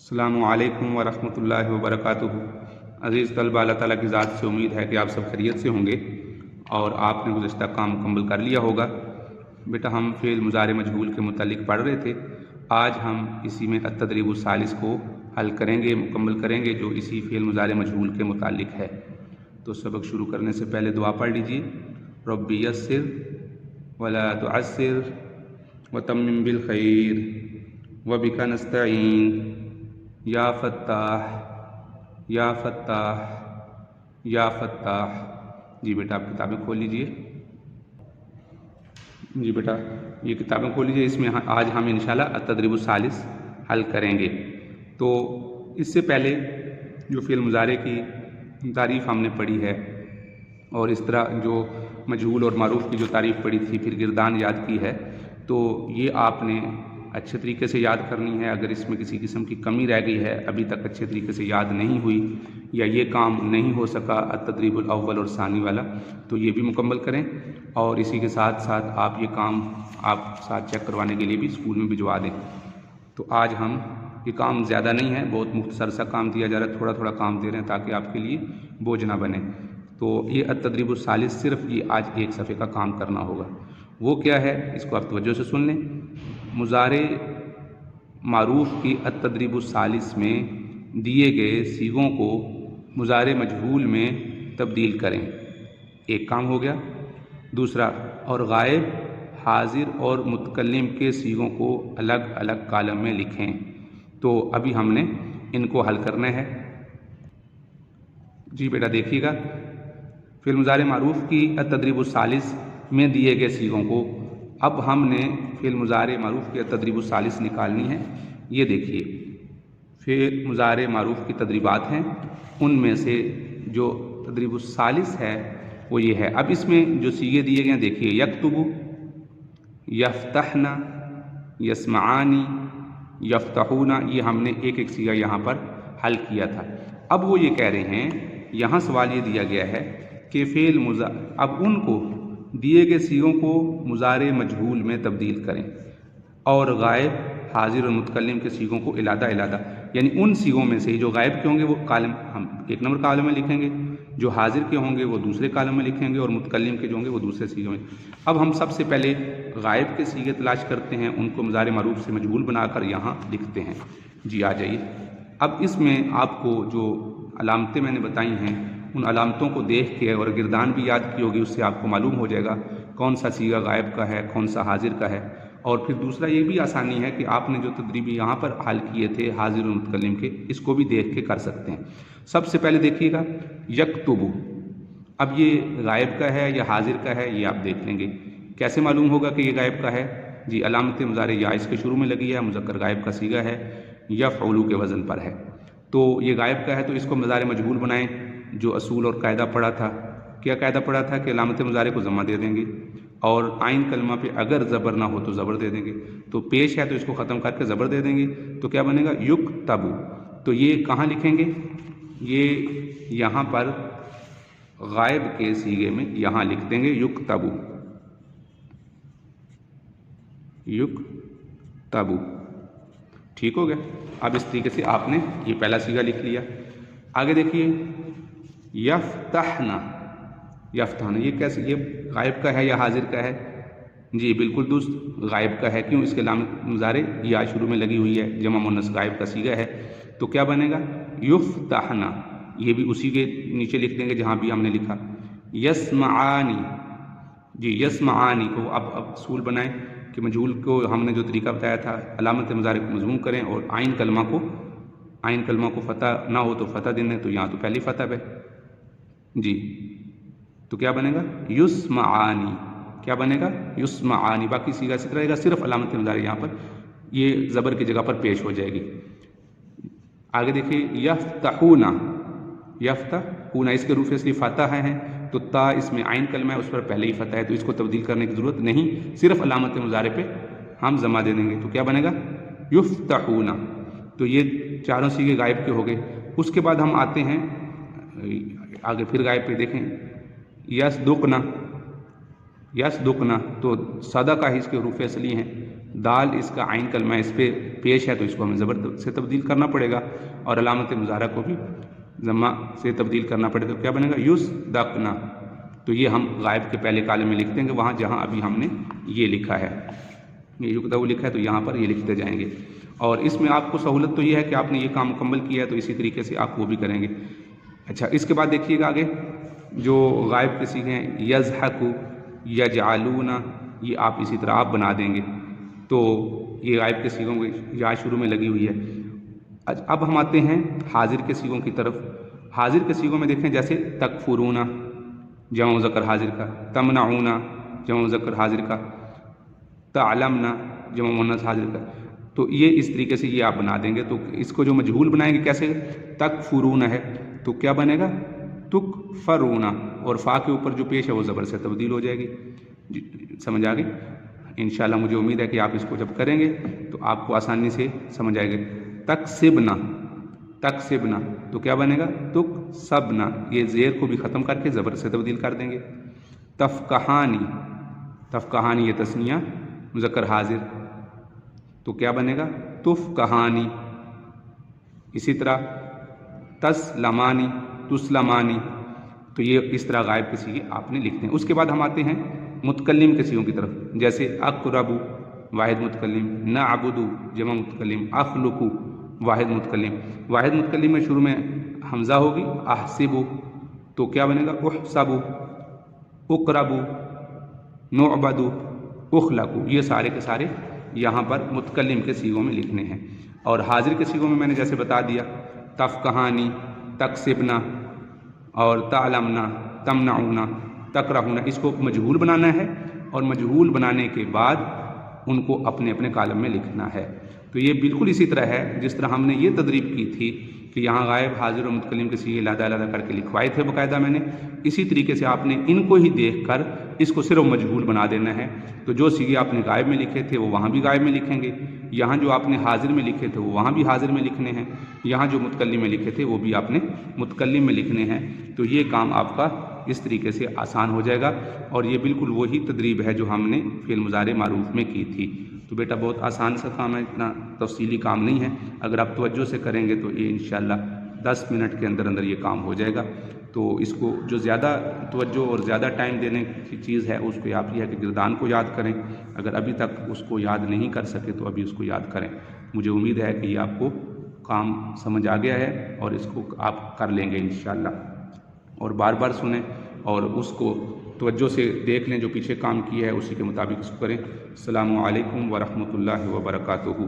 السلام علیکم ورحمۃ اللہ وبرکاتہ۔ عزیز طلبہ، اللہ تعالیٰ کی ذات سے امید ہے کہ آپ سب خیریت سے ہوں گے اور آپ نے گزشتہ کام مکمل کر لیا ہوگا۔ بیٹا، ہم فعل مضارع مجہول کے متعلق پڑھ رہے تھے۔ آج ہم اسی میں التدریب الثالث کو حل کریں گے، مکمل کریں گے، جو اسی فعل مضارع مجہول کے متعلق ہے۔ تو سبق شروع کرنے سے پہلے دعا پڑھ لیجیے۔ رب یسر ولا تعسر وتمم بالخیر وبک نستعین یا فتاح یا فتاح یا فتاح۔ جی بیٹا، آپ کتابیں کھول لیجئے۔ جی بیٹا، یہ کتابیں کھول لیجئے۔ اس میں آج ہم انشاءاللہ التدریب الثالث حل کریں گے۔ تو اس سے پہلے جو فعل مضارع کی تعریف ہم نے پڑھی ہے اور اس طرح جو مجہول اور معروف کی جو تعریف پڑھی تھی، پھر گردان یاد کی ہے، تو یہ آپ نے اچھے طریقے سے یاد کرنی ہے۔ اگر اس میں کسی قسم کی کمی رہ گئی ہے، ابھی تک اچھے طریقے سے یاد نہیں ہوئی، یا یہ کام نہیں ہو سکا التدریب الاول اور ثانی والا، تو یہ بھی مکمل کریں۔ اور اسی کے ساتھ ساتھ آپ یہ کام آپ ساتھ چیک کروانے کے لیے بھی اسکول میں بھجوا دیں۔ تو آج ہم یہ کام زیادہ نہیں ہے، بہت مختصر سا کام دیا جا رہا ہے، تھوڑا تھوڑا کام دے رہے ہیں تاکہ آپ کے لیے بوجھ نہ بنے۔ تو یہ التدریب الثالث صرف یہ آج ایک صفحے کا کام کرنا ہوگا۔ وہ کیا ہے، اس کو آپ توجہ سے سن لیں۔ مضارع معروف کی التدریب الثالث میں دیے گئے صیغوں کو مضارع مجہول میں تبدیل کریں۔ ایک کام ہو گیا۔ دوسرا، اور غائب، حاضر اور متکلم کے صیغوں کو الگ الگ کالم میں لکھیں۔ تو ابھی ہم نے ان کو حل کرنا ہے۔ جی بیٹا دیکھیے گا، فعل مضارع معروف کی التدریب الثالث میں دیے گئے صیغوں کو اب ہم نے فعل مضارع معروف کی التدریب الثالث نکالنی ہے۔ یہ دیکھیے، فعل مضارع معروف کی تدریبات ہیں، ان میں سے جو تدریب الثالث ہے وہ یہ ہے۔ اب اس میں جو صیغے دیے گئے ہیں دیکھیے، یکتب، یفتحنا، یسمعانی، یفتحون، یہ ہم نے ایک ایک صیغہ یہاں پر حل کیا تھا۔ اب وہ یہ کہہ رہے ہیں، یہاں سوال یہ دیا گیا ہے کہ اب ان کو دیے گئے صیغوں کو مضارع مجہول میں تبدیل کریں اور غائب، حاضر اور متکلم کے صیغوں کو علیحدہ علیحدہ، یعنی ان صیغوں میں سے جو غائب کے ہوں گے وہ کالم ہم ایک نمبر کالم میں لکھیں گے، جو حاضر کے ہوں گے وہ دوسرے کالم میں لکھیں گے، اور متکلم کے جو ہوں گے وہ دوسرے صیغے میں۔ اب ہم سب سے پہلے غائب کے صیغے تلاش کرتے ہیں، ان کو مضارع معروف سے مجہول بنا کر یہاں لکھتے ہیں۔ جی آ جائیے۔ اب اس میں آپ کو جو علامتیں میں نے بتائی ہیں، ان علامتوں کو دیکھ کے اور گردان بھی یاد کی ہوگی، اس سے آپ کو معلوم ہو جائے گا کون سا صیغہ غائب کا ہے، کون سا حاضر کا ہے۔ اور پھر دوسرا یہ بھی آسانی ہے کہ آپ نے جو تدریبی یہاں پر حل کیے تھے حاضر و متکلم کے، اس کو بھی دیکھ کے کر سکتے ہیں۔ سب سے پہلے دیکھیے گا یکتب، اب یہ غائب کا ہے یا حاضر کا ہے یہ آپ دیکھ لیں گے۔ کیسے معلوم ہوگا کہ یہ غائب کا ہے؟ جی، علامت مضارع یا اس کے شروع میں لگی ہے، مذکر غائب کا صیغہ ہے، یفعل کے وزن پر ہے، تو یہ غائب کا ہے، تو اس کو مضارع مجہول بنائیں۔ جو اصول اور قاعدہ پڑھا تھا، کیا قاعدہ پڑھا تھا کہ علامت مضارع کو ضمہ دے دیں گے، اور آئین کلمہ پہ اگر زبر نہ ہو تو زبر دے دیں گے، تو پیش ہے تو اس کو ختم کر کے زبر دے دیں گے، تو کیا بنے گا؟ یکتب۔ تو یہ کہاں لکھیں گے؟ یہ یہاں پر غائب کے صیغے میں یہاں لکھ دیں گے یکتب، یکتب۔ ٹھیک ہو گیا؟ اب اس طریقے سے آپ نے یہ پہلا صیغہ لکھ لیا۔ آگے دیکھیے، یفتحنا، یفتحنا، یہ کیسے، یہ غائب کا ہے یا حاضر کا ہے؟ جی بالکل درست، غائب کا ہے۔ کیوں؟ اس کے علامت مضارع یا شروع میں لگی ہوئی ہے، جمع مؤنث غائب کا صیغہ ہے، تو کیا بنے گا؟ یفتحنا۔ یہ بھی اسی کے نیچے لکھ دیں گے جہاں بھی ہم نے لکھا۔ یسمعانی، جی یسمعانی کو اب اصول بنائیں کہ مجہول کو ہم نے جو طریقہ بتایا تھا، علامت مضارع کو مضموم کریں اور آئین کلمہ کو فتح نہ ہو تو فتح دیں، تو یہاں تو پہلی فتح پہ، جی تو کیا بنے گا؟ یسمعانی۔ کیا بنے گا؟ یسمعانی۔ باقی صیغہ اسی طرح رہے گا، صرف علامت مضارع یہاں پر یہ زبر کی جگہ پر پیش ہو جائے گی۔ آگے دیکھیے، یفتحون، یفتحون، اس کے حروف اصلی فتح ہیں، تو تا اس میں عین کلمہ ہے، اس پر پہلے ہی فتح ہے، تو اس کو تبدیل کرنے کی ضرورت نہیں، صرف علامت مضارع پہ ہم ضمہ دے دیں گے، تو کیا بنے گا؟ یفتحون۔ تو یہ چاروں صیغے غائب کے ہو گئے۔ اس کے بعد ہم آتے ہیں آگے پھر غائب پہ، دیکھیں یصدقنا، یصدقنا، تو صدقہ ہی اس کے حروف اصلی ہیں، دال اس کا عین کلمہ اس پہ پیش ہے تو اس کو ہمیں زبر سے تبدیل کرنا پڑے گا، اور علامت مظاہرہ کو بھی ضمہ سے تبدیل کرنا پڑے گا، تو کیا بنے گا یصدقنا۔ تو یہ ہم غائب کے پہلے کالم میں لکھ دیں گے، وہاں جہاں ابھی ہم نے یہ لکھا ہے، یہ یقدع لکھا ہے تو یہاں پر یہ لکھتے جائیں گے۔ اور اس میں آپ کو سہولت تو یہ ہے کہ آپ نے یہ کام مکمل کیا ہے تو اسی طریقے سے آپ وہ بھی کریں گے۔ اچھا، اس کے بعد دیکھیے گا آگے جو غائب کے صیغے ہیں، یضحک، یجعلون، یہ آپ اسی طرح آپ بنا دیں گے، تو یہ غائب کے صیغوں کی یا شروع میں لگی ہوئی ہے۔ اب ہم آتے ہیں حاضر کے صیغوں کی طرف۔ حاضر کے صیغوں میں دیکھیں جیسے تکفرون جمع مذکر حاضر کا، تمنعون جمع مذکر حاضر کا، تعلمن جمع مؤنث حاضر کا، تو یہ اس طریقے سے یہ آپ بنا دیں گے۔ تو اس کو جو مجہول بنائیں گے کیسے، تکفرون ہے تو کیا بنے گا تکفرون، اور فا کے اوپر جو پیش ہے وہ زبر سے تبدیل ہو جائے گی۔ سمجھ آ گئی؟ انشاءاللہ مجھے امید ہے کہ آپ اس کو جب کریں گے تو آپ کو آسانی سے سمجھ آئے گا۔ تکسبنا، تکسبنا تو کیا بنے گا تکسبنا، یہ زیر کو بھی ختم کر کے زبر سے تبدیل کر دیں گے۔ تفقہانی، تفقہانی یہ تثنیہ مذکر حاضر تو کیا بنے گا تفقہانی۔ اسی طرح تسلمانی، تسلمانی، تو یہ اس طرح غائب کے صیغے آپ نے لکھتے ہیں۔ اس کے بعد ہم آتے ہیں متکلم کے صیغوں کی طرف، جیسے اقرب واحد متکلم، نعبد جمع متکلم، اخلق واحد متکلم۔ واحد متکلم میں شروع میں حمزہ ہوگی، احسب تو کیا بنے گا احسب، اقرب، نعبد، اخلق، یہ سارے کے سارے یہاں پر متکلم کے صیغوں میں لکھنے ہیں۔ اور حاضر کے صیغوں میں میں نے جیسے بتا دیا تفقہانی، تکسبنا اور تعلمنا، تمنعون، تکرہون، اس کو مجہول بنانا ہے اور مجہول بنانے کے بعد ان کو اپنے اپنے کالم میں لکھنا ہے۔ تو یہ بالکل اسی طرح ہے جس طرح ہم نے یہ تدریب کی تھی کہ یہاں غائب، حاضر اور متکلم کے صیغے علیحدہ علیحدہ کر کے لکھوائے تھے باقاعدہ میں نے، اسی طریقے سے آپ نے ان کو ہی دیکھ کر اس کو صرف مجہول بنا دینا ہے۔ تو جو صیغے آپ نے غائب میں لکھے تھے وہ وہاں بھی غائب میں لکھیں گے، یہاں جو آپ نے حاضر میں لکھے تھے وہ وہاں بھی حاضر میں لکھنے ہیں، یہاں جو متکلم میں لکھے تھے وہ بھی آپ نے متکلم میں لکھنے ہیں۔ تو یہ کام آپ کا اس طریقے سے آسان ہو جائے گا، اور یہ بالکل وہی تدریب ہے جو ہم نے فعل مضارع معروف میں کی تھی۔ تو بیٹا بہت آسان سا کام ہے، اتنا تفصیلی کام نہیں ہے، اگر آپ توجہ سے کریں گے تو یہ انشاءاللہ 10 منٹ کے اندر اندر یہ کام ہو جائے گا۔ تو اس کو جو زیادہ توجہ اور زیادہ ٹائم دینے کی چیز ہے اس کو آپ یہ ہے کہ گردان کو یاد کریں، اگر ابھی تک اس کو یاد نہیں کر سکے تو ابھی اس کو یاد کریں۔ مجھے امید ہے کہ یہ آپ کو کام سمجھ آ گیا ہے اور اس کو آپ کر لیں گے انشاءاللہ، اور بار بار سنیں اور اس کو توجہ سے دیکھ لیں، جو پیچھے کام کیا ہے اسی کے مطابق اس کو کریں۔ السلام علیکم ورحمۃ اللہ وبرکاتہ۔